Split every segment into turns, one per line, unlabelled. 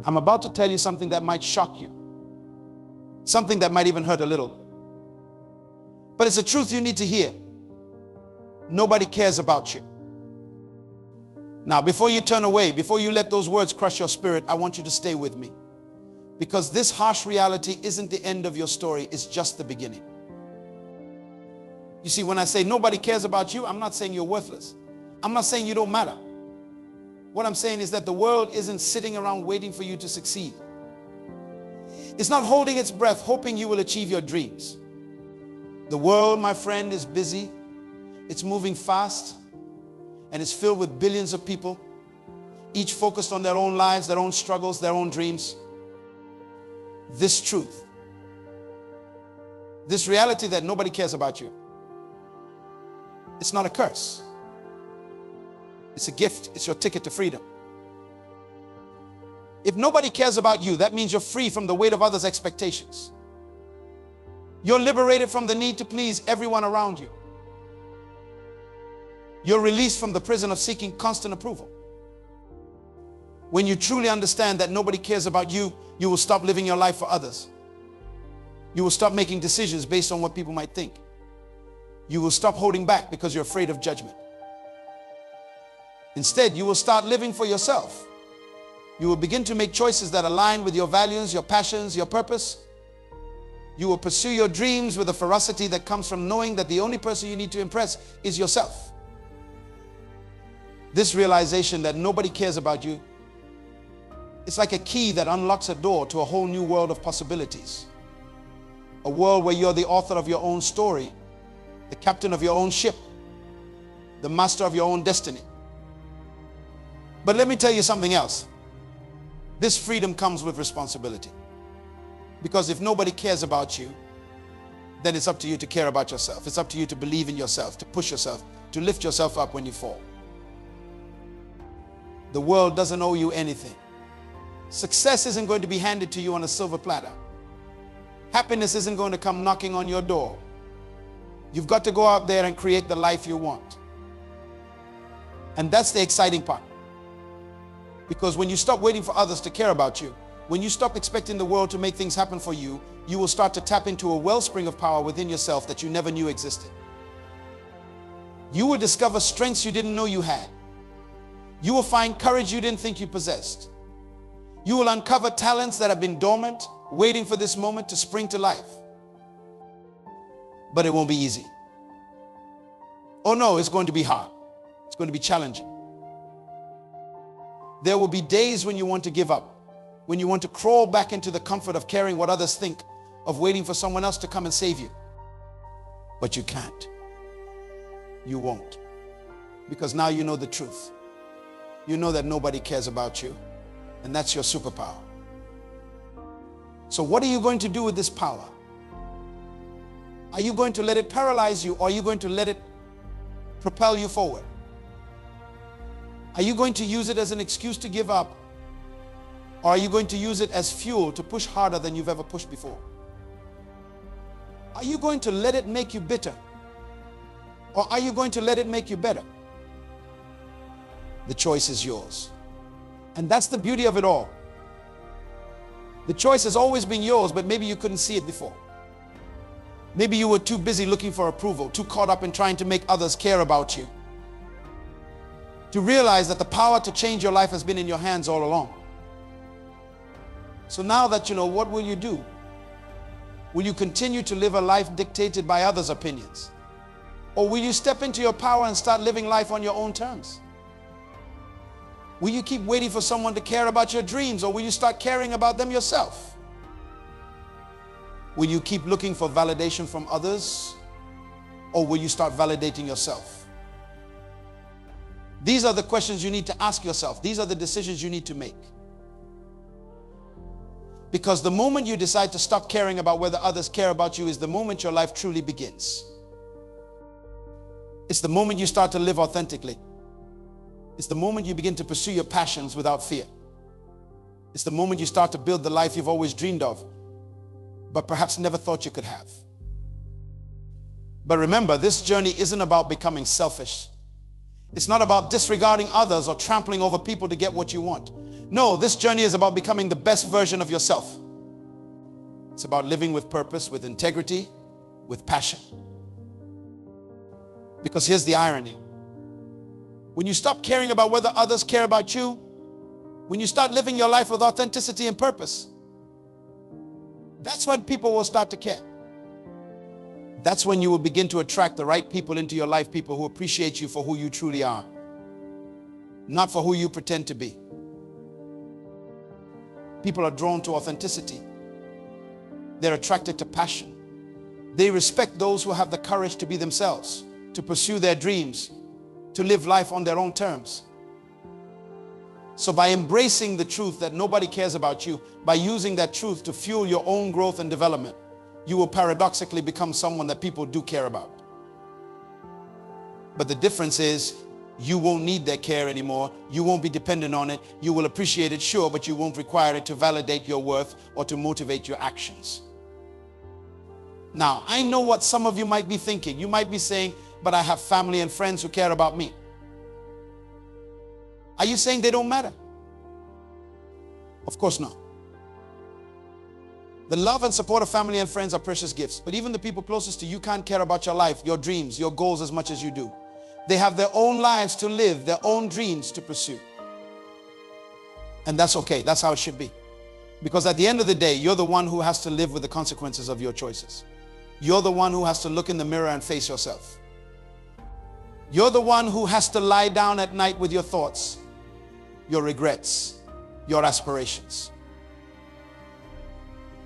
I'm about to tell you something that might shock you. Something that might even hurt a little. But it's a truth you need to hear. Nobody cares about you. Now, before you turn away, before you let those words crush your spirit, I want you to stay with me. Because this harsh reality isn't the end of your story, it's just the beginning. You see, when I say nobody cares about you, I'm not saying you're worthless. I'm not saying you don't matter. What I'm saying is that the world isn't sitting around waiting for you to succeed. It's not holding its breath, hoping you will achieve your dreams. The world, my friend, is busy. It's moving fast, and it's filled with billions of people, each focused on their own lives, their own struggles, their own dreams. This truth, this reality that nobody cares about you, it's not a curse. It's a gift. It's your ticket to freedom. If nobody cares about you, that means you're free from the weight of others' expectations. You're liberated from the need to please everyone around you. You're released from the prison of seeking constant approval. When you truly understand that nobody cares about you, you will stop living your life for others. You will stop making decisions based on what people might think. You will stop holding back because you're afraid of judgment. Instead, you will start living for yourself. You will begin to make choices that align with your values, your passions, your purpose. You will pursue your dreams with a ferocity that comes from knowing that the only person you need to impress is yourself. This realization that nobody cares about you, it's like a key that unlocks a door to a whole new world of possibilities. A world where you're the author of your own story, the captain of your own ship, the master of your own destiny. But let me tell you something else. This freedom comes with responsibility. Because if nobody cares about you, then it's up to you to care about yourself. It's up to you to believe in yourself, to push yourself, to lift yourself up when you fall. The world doesn't owe you anything. Success isn't going to be handed to you on a silver platter. Happiness isn't going to come knocking on your door. You've got to go out there and create the life you want. And that's the exciting part. Because when you stop waiting for others to care about you, when you stop expecting the world to make things happen for you, you will start to tap into a wellspring of power within yourself that you never knew existed. You will discover strengths you didn't know you had. You will find courage you didn't think you possessed. You will uncover talents that have been dormant, waiting for this moment to spring to life. But it won't be easy. Oh no, it's going to be hard. It's going to be challenging. There will be days when you want to give up, when you want to crawl back into the comfort of caring what others think, of waiting for someone else to come and save you. But you can't. You won't. Because now you know the truth. You know that nobody cares about you, and that's your superpower. So what are you going to do with this power? Are you going to let it paralyze you, or are you going to let it propel you forward? Are you going to use it as an excuse to give up, or are you going to use it as fuel to push harder than you've ever pushed before? Are you going to let it make you bitter, or are you going to let it make you better? The choice is yours. And that's the beauty of it all. The choice has always been yours, but maybe you couldn't see it before. Maybe you were too busy looking for approval, too caught up in trying to make others care about you, to realize that the power to change your life has been in your hands all along. So now that you know, what will you do? Will you continue to live a life dictated by others' opinions? Or will you step into your power and start living life on your own terms? Will you keep waiting for someone to care about your dreams, or will you start caring about them yourself? Will you keep looking for validation from others, or will you start validating yourself? These are the questions you need to ask yourself. These are the decisions you need to make. Because the moment you decide to stop caring about whether others care about you is the moment your life truly begins. It's the moment you start to live authentically. It's the moment you begin to pursue your passions without fear. It's the moment you start to build the life you've always dreamed of, but perhaps never thought you could have. But remember, this journey isn't about becoming selfish. It's not about disregarding others or trampling over people to get what you want. No, this journey is about becoming the best version of yourself. It's about living with purpose, with integrity, with passion. Because here's the irony. When you stop caring about whether others care about you, when you start living your life with authenticity and purpose, that's when people will start to care. That's when you will begin to attract the right people into your life, people who appreciate you for who you truly are, not for who you pretend to be. People are drawn to authenticity. They're attracted to passion. They respect those who have the courage to be themselves, to pursue their dreams, to live life on their own terms. So by embracing the truth that nobody cares about you, by using that truth to fuel your own growth and development, you will paradoxically become someone that people do care about. But the difference is, you won't need their care anymore. You won't be dependent on it. You will appreciate it, sure, but you won't require it to validate your worth or to motivate your actions. Now, I know what some of you might be thinking. You might be saying, but I have family and friends who care about me. Are you saying they don't matter? Of course not. The love and support of family and friends are precious gifts, but even the people closest to you can't care about your life, your dreams, your goals as much as you do. They have their own lives to live, their own dreams to pursue. And that's okay. That's how it should be. Because at the end of the day, you're the one who has to live with the consequences of your choices. You're the one who has to look in the mirror and face yourself. You're the one who has to lie down at night with your thoughts, your regrets, your aspirations.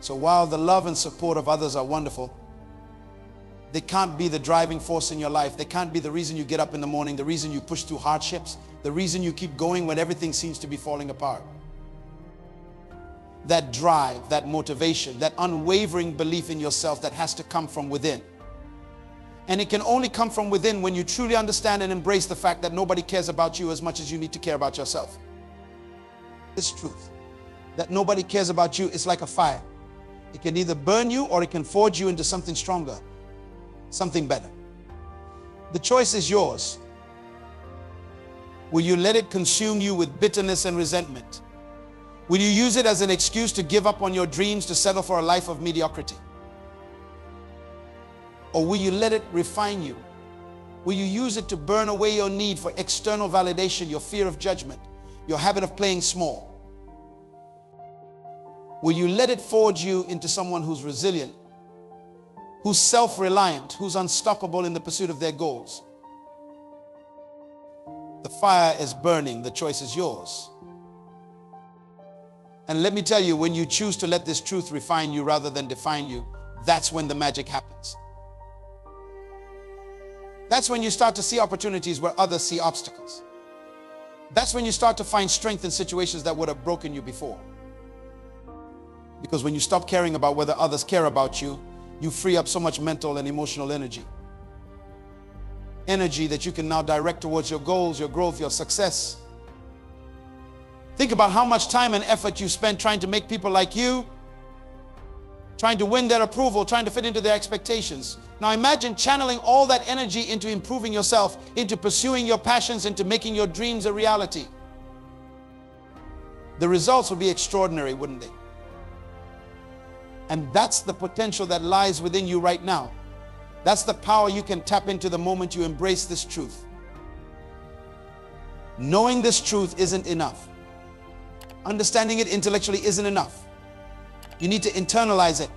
So while the love and support of others are wonderful, they can't be the driving force in your life. They can't be the reason you get up in the morning, the reason you push through hardships, the reason you keep going when everything seems to be falling apart. That drive, that motivation, that unwavering belief in yourself that has to come from within. And it can only come from within when you truly understand and embrace the fact that nobody cares about you as much as you need to care about yourself. This truth, that nobody cares about you, is like a fire. It can either burn you or it can forge you into something stronger, something better. The choice is yours. Will you let it consume you with bitterness and resentment? Will you use it as an excuse to give up on your dreams, to settle for a life of mediocrity? Or will you let it refine you? Will you use it to burn away your need for external validation, your fear of judgment, your habit of playing small? Will you let it forge you into someone who's resilient, who's self-reliant, who's unstoppable in the pursuit of their goals? The fire is burning. The choice is yours. And let me tell you, when you choose to let this truth refine you rather than define you, that's when the magic happens. That's when you start to see opportunities where others see obstacles. That's when you start to find strength in situations that would have broken you before. Because when you stop caring about whether others care about you, you free up so much mental and emotional energy. Energy that you can now direct towards your goals, your growth, your success. Think about how much time and effort you spend trying to make people like you, trying to win their approval, trying to fit into their expectations. Now imagine channeling all that energy into improving yourself, into pursuing your passions, into making your dreams a reality. The results would be extraordinary, wouldn't they? And that's the potential that lies within you right now. That's the power you can tap into the moment you embrace this truth. Knowing this truth isn't enough. Understanding it intellectually isn't enough. You need to internalize it.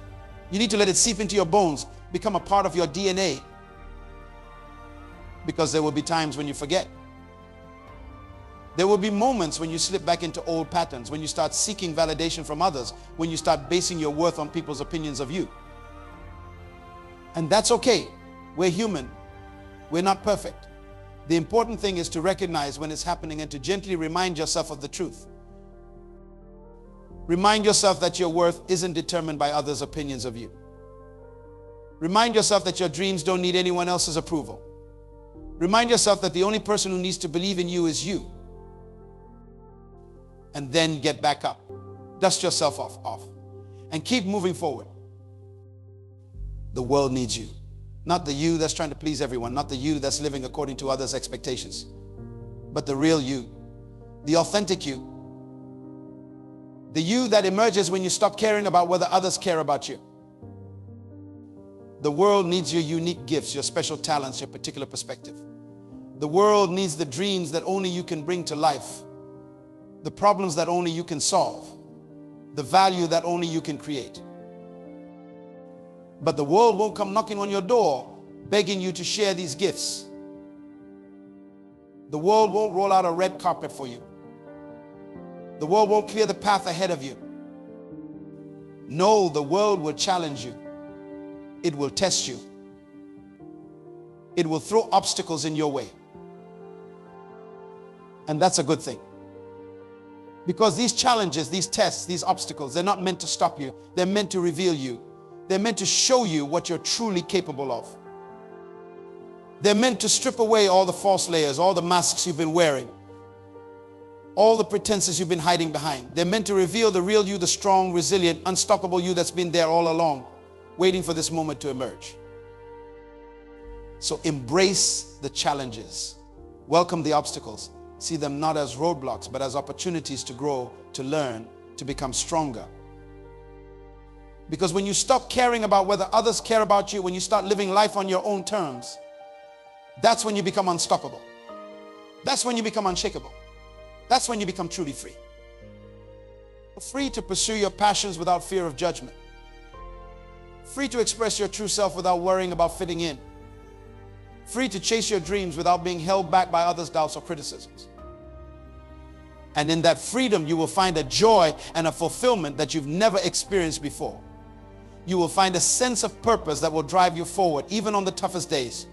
You need to let it seep into your bones, become a part of your DNA. Because there will be times when you forget. There will be moments when you slip back into old patterns, when you start seeking validation from others, when you start basing your worth on people's opinions of you. And that's okay. We're human. We're not perfect. The important thing is to recognize when it's happening and to gently remind yourself of the truth. Remind yourself that your worth isn't determined by others' opinions of you. Remind yourself that your dreams don't need anyone else's approval. Remind yourself that the only person who needs to believe in you is you. And then get back up. Dust yourself off. And keep moving forward. The world needs you. Not the you that's trying to please everyone. Not the you that's living according to others' expectations. But the real you. The authentic you. The you that emerges when you stop caring about whether others care about you. The world needs your unique gifts, your special talents, your particular perspective. The world needs the dreams that only you can bring to life, the problems that only you can solve, the value that only you can create. But the world won't come knocking on your door begging you to share these gifts. The world won't roll out a red carpet for you. The world won't clear the path ahead of you. No, the world will challenge you. It will test you. It will throw obstacles in your way. And that's a good thing. Because these challenges, these tests, these obstacles, they're not meant to stop you. They're meant to reveal you. They're meant to show you what you're truly capable of. They're meant to strip away all the false layers, all the masks you've been wearing, all the pretenses you've been hiding behind. They're meant to reveal the real you, the strong, resilient, unstoppable you that's been there all along, waiting for this moment to emerge. So embrace the challenges. Welcome the obstacles. See them not as roadblocks, but as opportunities to grow, to learn, to become stronger. Because when you stop caring about whether others care about you, when you start living life on your own terms, that's when you become unstoppable. That's when you become unshakable. That's when you become truly free. Free to pursue your passions without fear of judgment. Free to express your true self without worrying about fitting in. Free to chase your dreams without being held back by others' doubts or criticisms. And in that freedom, you will find a joy and a fulfillment that you've never experienced before. You will find a sense of purpose that will drive you forward, even on the toughest days.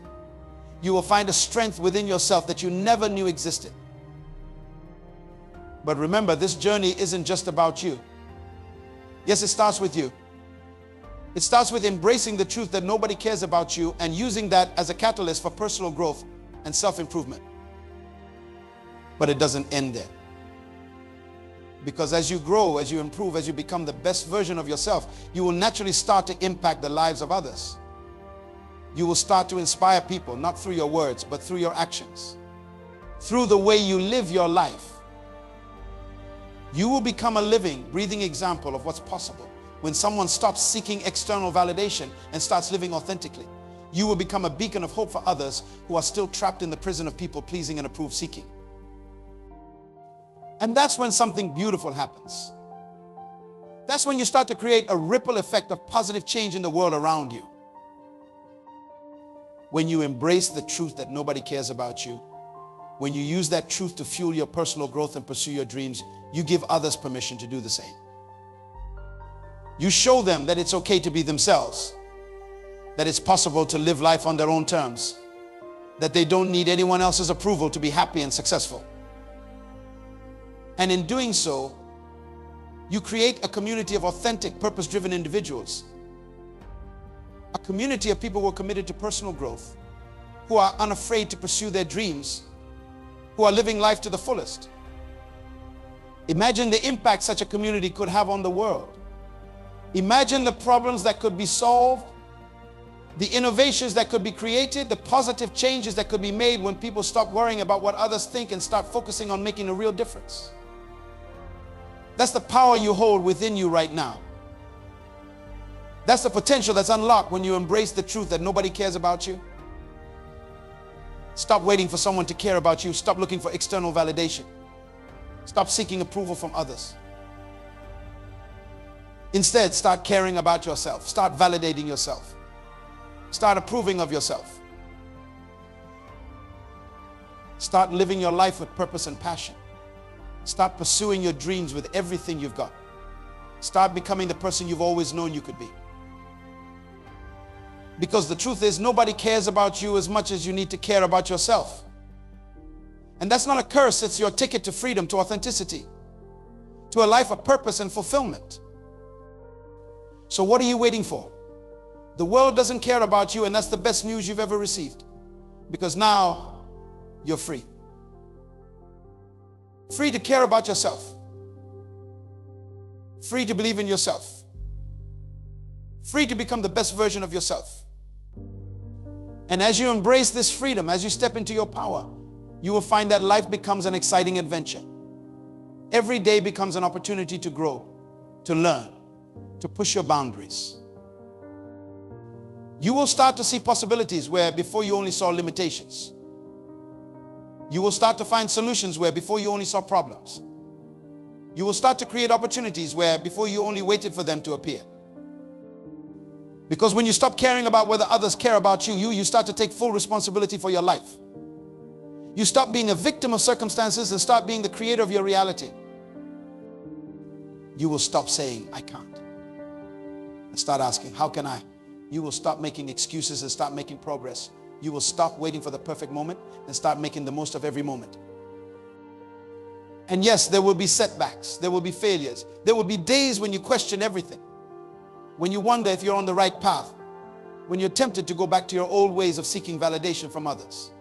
You will find a strength within yourself that you never knew existed. But remember, this journey isn't just about you. Yes, it starts with you. It starts with embracing the truth that nobody cares about you and using that as a catalyst for personal growth and self-improvement. But it doesn't end there. Because as you grow, as you improve, as you become the best version of yourself, you will naturally start to impact the lives of others. You will start to inspire people, not through your words, but through your actions. Through the way you live your life. You will become a living, breathing example of what's possible when someone stops seeking external validation and starts living authentically. You will become a beacon of hope for others who are still trapped in the prison of people pleasing and approve seeking. And that's when something beautiful happens. That's when you start to create a ripple effect of positive change in the world around you. When you embrace the truth that nobody cares about you, when you use that truth to fuel your personal growth and pursue your dreams, you give others permission to do the same. You show them that it's okay to be themselves, that it's possible to live life on their own terms, that they don't need anyone else's approval to be happy and successful. And in doing so, you create a community of authentic, purpose-driven individuals. A community of people who are committed to personal growth, who are unafraid to pursue their dreams, who are living life to the fullest. Imagine the impact such a community could have on the world. Imagine the problems that could be solved, the innovations that could be created, the positive changes that could be made when people stop worrying about what others think and start focusing on making a real difference. That's the power you hold within you right now. That's the potential that's unlocked when you embrace the truth that nobody cares about you. Stop waiting for someone to care about you. Stop looking for external validation. Stop seeking approval from others. Instead, start caring about yourself. Start validating yourself. Start approving of yourself. Start living your life with purpose and passion. Start pursuing your dreams with everything you've got. Start becoming the person you've always known you could be. Because the truth is, nobody cares about you as much as you need to care about yourself. And that's not a curse, it's your ticket to freedom, to authenticity, to a life of purpose and fulfillment. So what are you waiting for? The world doesn't care about you, and that's the best news you've ever received. Because now you're free. Free to care about yourself. Free to believe in yourself. Free to become the best version of yourself. And as you embrace this freedom, as you step into your power, you will find that life becomes an exciting adventure. Every day becomes an opportunity to grow, to learn, to push your boundaries. You will start to see possibilities where before you only saw limitations. You will start to find solutions where before you only saw problems. You will start to create opportunities where before you only waited for them to appear. Because when you stop caring about whether others care about you, you start to take full responsibility for your life. You stop being a victim of circumstances and start being the creator of your reality. You will stop saying, I can't. And start asking, how can I? You will stop making excuses and start making progress. You will stop waiting for the perfect moment and start making the most of every moment. And yes, there will be setbacks. There will be failures. There will be days when you question everything. When you wonder if you're on the right path. When you're tempted to go back to your old ways of seeking validation from others.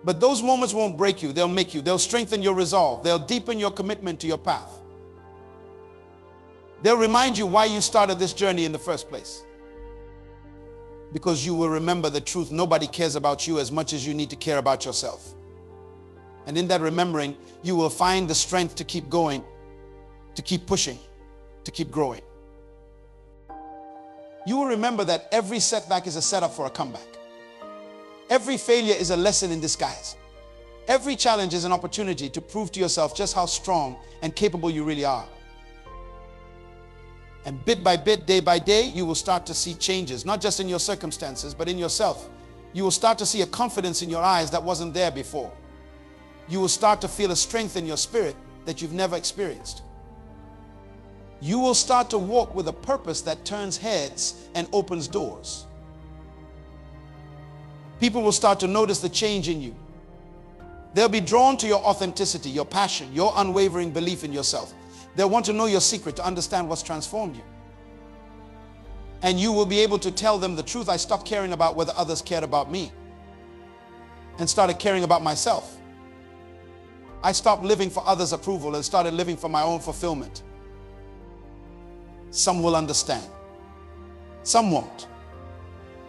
But those moments won't break you. They'll make you. They'll strengthen your resolve. They'll deepen your commitment to your path. They'll remind you why you started this journey in the first place. Because you will remember the truth. Nobody cares about you as much as you need to care about yourself. And in that remembering, you will find the strength to keep going, to keep pushing, to keep growing. You will remember that every setback is a setup for a comeback. Every failure is a lesson in disguise. Every challenge is an opportunity to prove to yourself just how strong and capable you really are. And bit by bit, day by day, you will start to see changes, not just in your circumstances, but in yourself. You will start to see a confidence in your eyes that wasn't there before. You will start to feel a strength in your spirit that you've never experienced. You will start to walk with a purpose that turns heads and opens doors. People will start to notice the change in you. They'll be drawn to your authenticity, your passion, your unwavering belief in yourself. They'll want to know your secret to understand what's transformed you. And you will be able to tell them the truth. I stopped caring about whether others cared about me and started caring about myself. I stopped living for others' approval and started living for my own fulfillment. Some will understand. Some won't.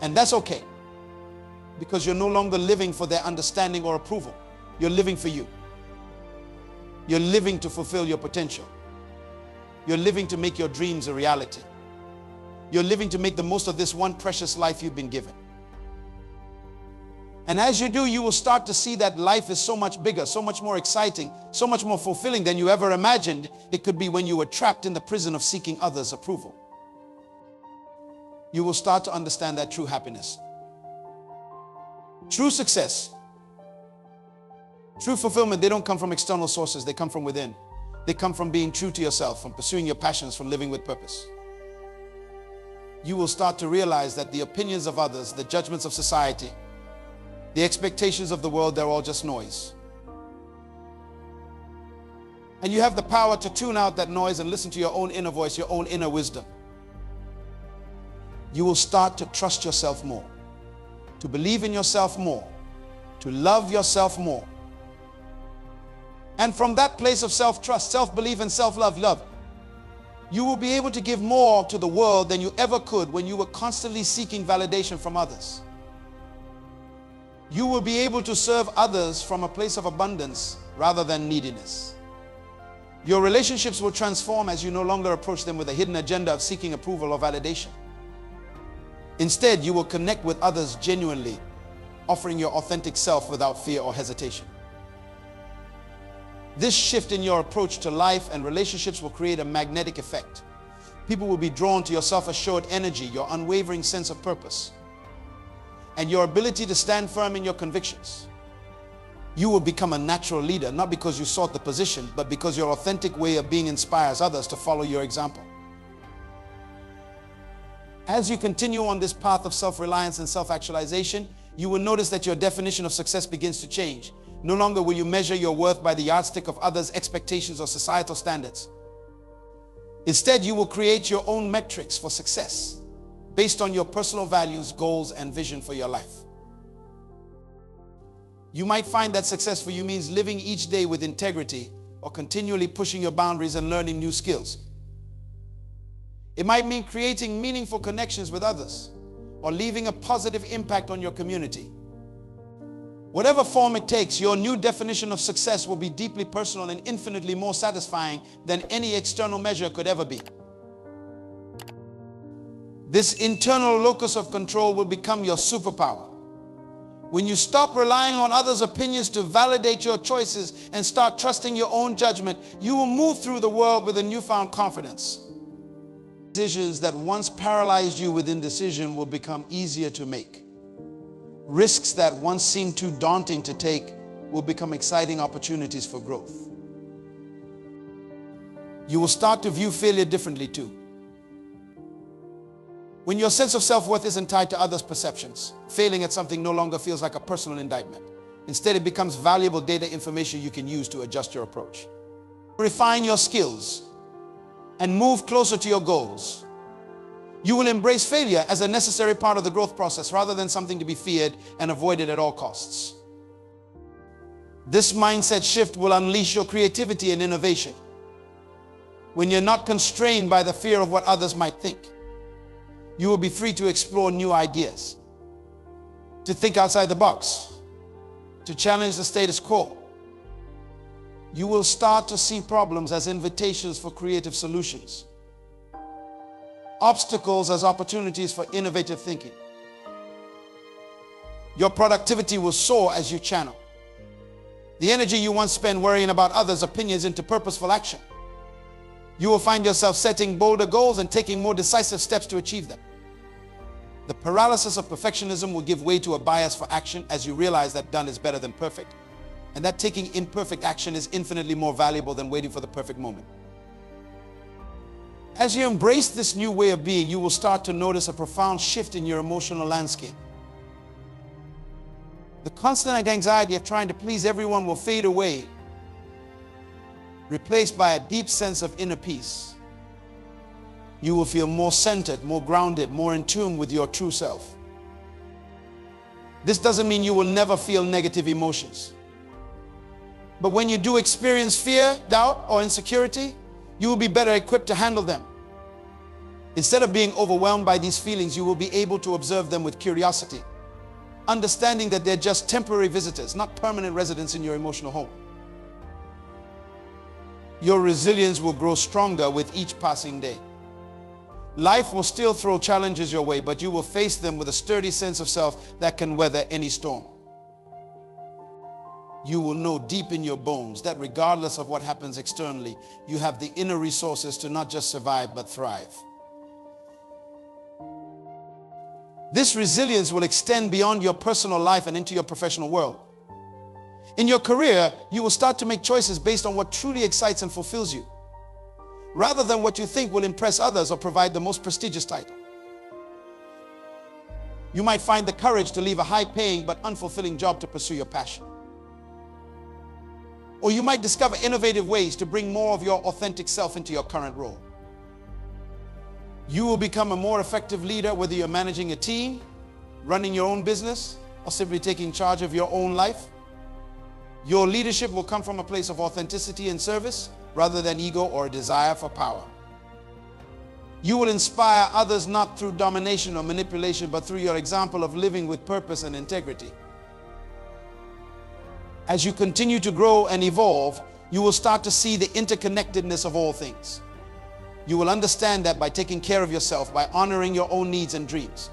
And that's okay. Because you're no longer living for their understanding or approval. You're living for you. You're living to fulfill your potential. You're living to make your dreams a reality. You're living to make the most of this one precious life you've been given. And as you do, you will start to see that life is so much bigger, so much more exciting, so much more fulfilling than you ever imagined it could be when you were trapped in the prison of seeking others' approval. You will start to understand that true happiness, true success, true fulfillment, they don't come from external sources, they come from within. They come from being true to yourself, from pursuing your passions, from living with purpose. You will start to realize that the opinions of others, the judgments of society, the expectations of the world, they're all just noise. And you have the power to tune out that noise and listen to your own inner voice, your own inner wisdom. You will start to trust yourself more, to believe in yourself more, to love yourself more. And from that place of self-trust, self-belief, and self-love, you will be able to give more to the world than you ever could when you were constantly seeking validation from others. You will be able to serve others from a place of abundance rather than neediness. Your relationships will transform as you no longer approach them with a hidden agenda of seeking approval or validation. Instead, you will connect with others genuinely, offering your authentic self without fear or hesitation. This shift in your approach to life and relationships will create a magnetic effect. People will be drawn to your self-assured energy, your unwavering sense of purpose, and your ability to stand firm in your convictions. You will become a natural leader, not because you sought the position, but because your authentic way of being inspires others to follow your example. As you continue on this path of self-reliance and self-actualization, you will notice that your definition of success begins to change. No longer will you measure your worth by the yardstick of others' expectations or societal standards. Instead, you will create your own metrics for success based on your personal values, goals, and vision for your life. You might find that success for you means living each day with integrity or continually pushing your boundaries and learning new skills. It might mean creating meaningful connections with others or leaving a positive impact on your community. Whatever form it takes, your new definition of success will be deeply personal and infinitely more satisfying than any external measure could ever be. This internal locus of control will become your superpower. When you stop relying on others' opinions to validate your choices and start trusting your own judgment, you will move through the world with a newfound confidence. Decisions that once paralyzed you with indecision will become easier to make. Risks that once seemed too daunting to take will become exciting opportunities for growth. You will start to view failure differently too. When your sense of self-worth isn't tied to others' perceptions, failing at something no longer feels like a personal indictment. Instead, it becomes valuable data information you can use to adjust your approach. Refine your skills and move closer to your goals. You will embrace failure as a necessary part of the growth process rather than something to be feared and avoided at all costs. This mindset shift will unleash your creativity and innovation. When you're not constrained by the fear of what others might think, you will be free to explore new ideas, to think outside the box, to challenge the status quo. You will start to see problems as invitations for creative solutions, obstacles as opportunities for innovative thinking. Your productivity will soar as you channel the energy you once spent worrying about others' opinions into purposeful action. You will find yourself setting bolder goals and taking more decisive steps to achieve them. The paralysis of perfectionism will give way to a bias for action as you realize that done is better than perfect, and that taking imperfect action is infinitely more valuable than waiting for the perfect moment. As you embrace this new way of being, you will start to notice a profound shift in your emotional landscape. The constant anxiety of trying to please everyone will fade away, replaced by a deep sense of inner peace. You will feel more centered, more grounded, more in tune with your true self. This doesn't mean you will never feel negative emotions. But when you do experience fear, doubt, or insecurity, you will be better equipped to handle them. Instead of being overwhelmed by these feelings, you will be able to observe them with curiosity, understanding that they're just temporary visitors, not permanent residents in your emotional home. Your resilience will grow stronger with each passing day. Life will still throw challenges your way, but you will face them with a sturdy sense of self that can weather any storm. You will know deep in your bones that regardless of what happens externally, you have the inner resources to not just survive, but thrive. This resilience will extend beyond your personal life and into your professional world. In your career, you will start to make choices based on what truly excites and fulfills you, rather than what you think will impress others or provide the most prestigious title. You might find the courage to leave a high-paying but unfulfilling job to pursue your passion. Or you might discover innovative ways to bring more of your authentic self into your current role. You will become a more effective leader, whether you're managing a team, running your own business, or simply taking charge of your own life. Your leadership will come from a place of authenticity and service, rather than ego or a desire for power. You will inspire others not through domination or manipulation, but through your example of living with purpose and integrity. As you continue to grow and evolve, you will start to see the interconnectedness of all things. You will understand that by taking care of yourself, by honoring your own needs and dreams,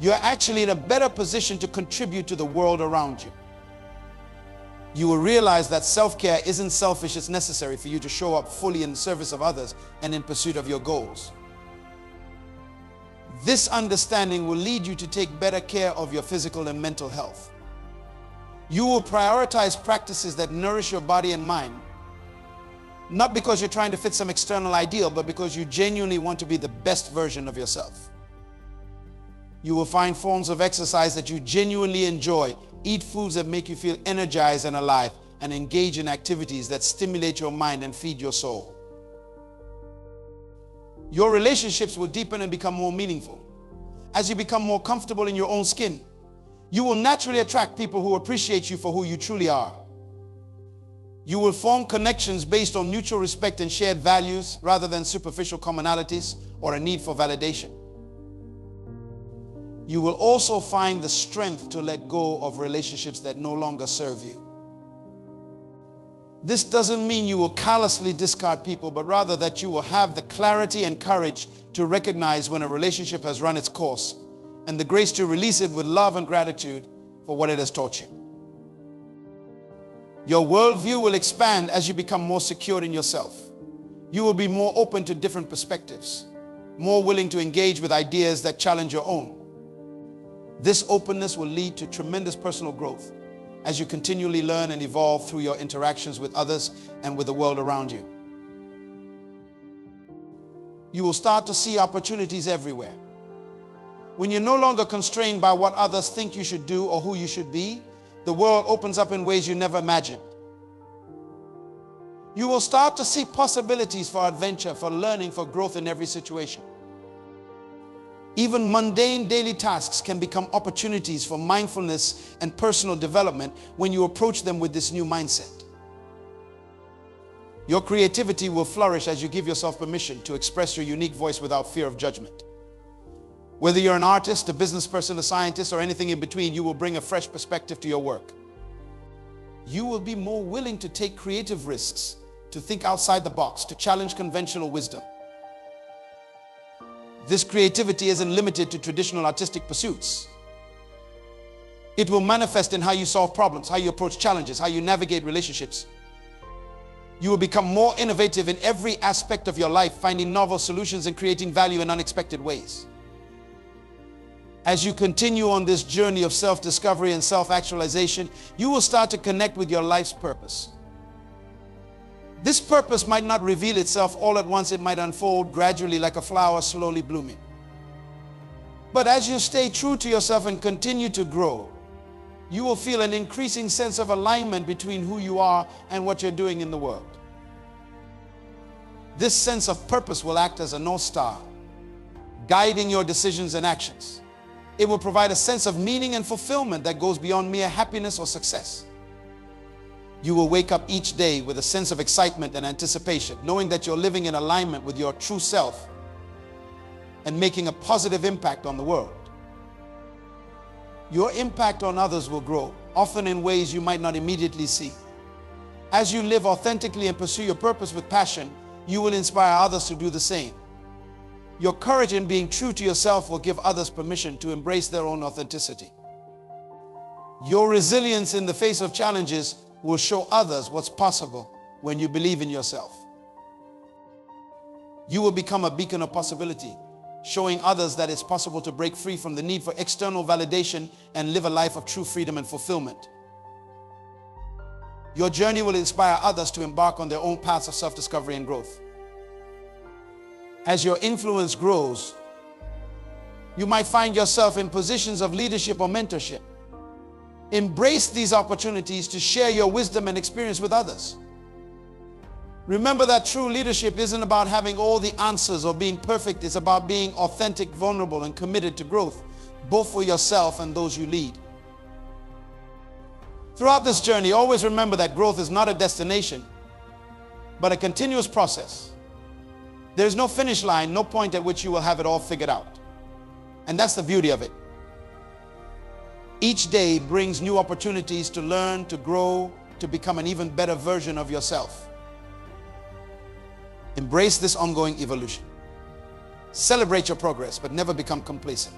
you're actually in a better position to contribute to the world around you. You will realize that self-care isn't selfish, it's necessary for you to show up fully in service of others and in pursuit of your goals. This understanding will lead you to take better care of your physical and mental health. You will prioritize practices that nourish your body and mind, not because you're trying to fit some external ideal, but because you genuinely want to be the best version of yourself. You will find forms of exercise that you genuinely enjoy, eat foods that make you feel energized and alive, and engage in activities that stimulate your mind and feed your soul. Your relationships will deepen and become more meaningful. As you become more comfortable in your own skin, you will naturally attract people who appreciate you for who you truly are. You will form connections based on mutual respect and shared values rather than superficial commonalities or a need for validation. You will also find the strength to let go of relationships that no longer serve you. This doesn't mean you will callously discard people, but rather that you will have the clarity and courage to recognize when a relationship has run its course and the grace to release it with love and gratitude for what it has taught you. Your worldview will expand as you become more secure in yourself. You will be more open to different perspectives, more willing to engage with ideas that challenge your own. This openness will lead to tremendous personal growth as you continually learn and evolve through your interactions with others and with the world around you. You will start to see opportunities everywhere. When you're no longer constrained by what others think you should do or who you should be, the world opens up in ways you never imagined. You will start to see possibilities for adventure, for learning, for growth in every situation. Even mundane daily tasks can become opportunities for mindfulness and personal development when you approach them with this new mindset. Your creativity will flourish as you give yourself permission to express your unique voice without fear of judgment. Whether you're an artist, a business person, a scientist, or anything in between, you will bring a fresh perspective to your work. You will be more willing to take creative risks, to think outside the box, to challenge conventional wisdom. This creativity isn't limited to traditional artistic pursuits. It will manifest in how you solve problems, how you approach challenges, how you navigate relationships. You will become more innovative in every aspect of your life, finding novel solutions and creating value in unexpected ways. As you continue on this journey of self-discovery and self-actualization, you will start to connect with your life's purpose. This purpose might not reveal itself all at once. It might unfold gradually like a flower slowly blooming. But as you stay true to yourself and continue to grow, you will feel an increasing sense of alignment between who you are and what you're doing in the world. This sense of purpose will act as a North Star, guiding your decisions and actions. It will provide a sense of meaning and fulfillment that goes beyond mere happiness or success. You will wake up each day with a sense of excitement and anticipation, knowing that you're living in alignment with your true self and making a positive impact on the world. Your impact on others will grow, often in ways you might not immediately see. As you live authentically and pursue your purpose with passion, you will inspire others to do the same. Your courage in being true to yourself will give others permission to embrace their own authenticity. Your resilience in the face of challenges will show others what's possible when you believe in yourself. You will become a beacon of possibility, showing others that it's possible to break free from the need for external validation and live a life of true freedom and fulfillment. Your journey will inspire others to embark on their own paths of self-discovery and growth. As your influence grows, you might find yourself in positions of leadership or mentorship. Embrace these opportunities to share your wisdom and experience with others. Remember that true leadership isn't about having all the answers or being perfect. It's about being authentic, vulnerable, and committed to growth, both for yourself and those you lead. Throughout this journey, always remember that growth is not a destination, but a continuous process. There's no finish line, no point at which you will have it all figured out. And that's the beauty of it. Each day brings new opportunities to learn, to grow, to become an even better version of yourself. Embrace this ongoing evolution. Celebrate your progress, but never become complacent.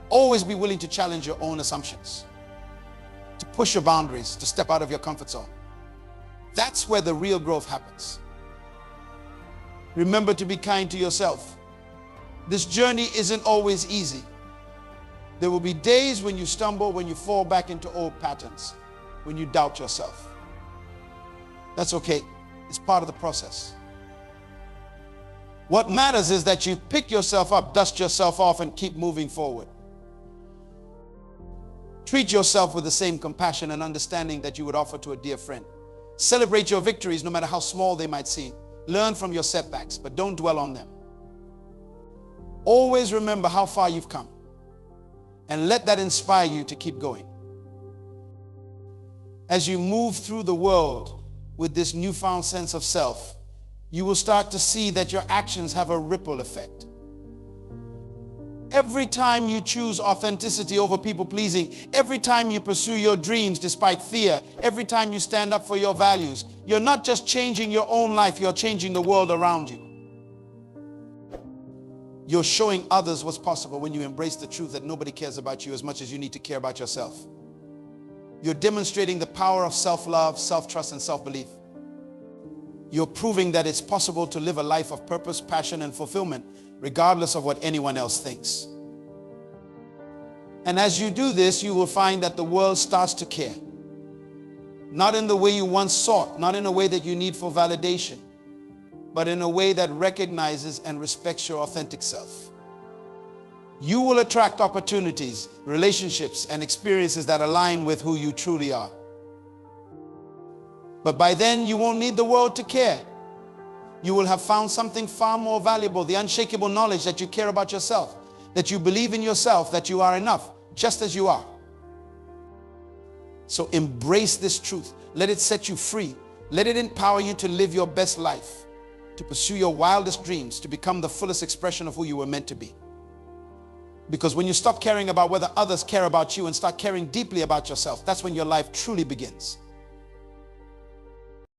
Always be willing to challenge your own assumptions, to push your boundaries, to step out of your comfort zone. That's where the real growth happens. Remember to be kind to yourself. This journey isn't always easy. There will be days when you stumble, when you fall back into old patterns, when you doubt yourself. That's okay. It's part of the process. What matters is that you pick yourself up, dust yourself off, and keep moving forward. Treat yourself with the same compassion and understanding that you would offer to a dear friend. Celebrate your victories, no matter how small they might seem. Learn from your setbacks, but don't dwell on them. Always remember how far you've come, and let that inspire you to keep going. As you move through the world with this newfound sense of self, you will start to see that your actions have a ripple effect. Every time you choose authenticity over people pleasing, every time you pursue your dreams despite fear, every time you stand up for your values, you're not just changing your own life, you're changing the world around you. You're showing others what's possible when you embrace the truth that nobody cares about you as much as you need to care about yourself. You're demonstrating the power of self-love, self-trust, and self-belief. You're proving that it's possible to live a life of purpose, passion, and fulfillment, regardless of what anyone else thinks. And as you do this, you will find that the world starts to care. Not in the way you once sought, not in a way that you need for validation, but in a way that recognizes and respects your authentic self. You will attract opportunities, relationships, and experiences that align with who you truly are. But by then, you won't need the world to care. You will have found something far more valuable, the unshakable knowledge that you care about yourself, that you believe in yourself, that you are enough, just as you are. So embrace this truth. Let it set you free. Let it empower you to live your best life, to pursue your wildest dreams, to become the fullest expression of who you were meant to be. Because when you stop caring about whether others care about you and start caring deeply about yourself, that's when your life truly begins.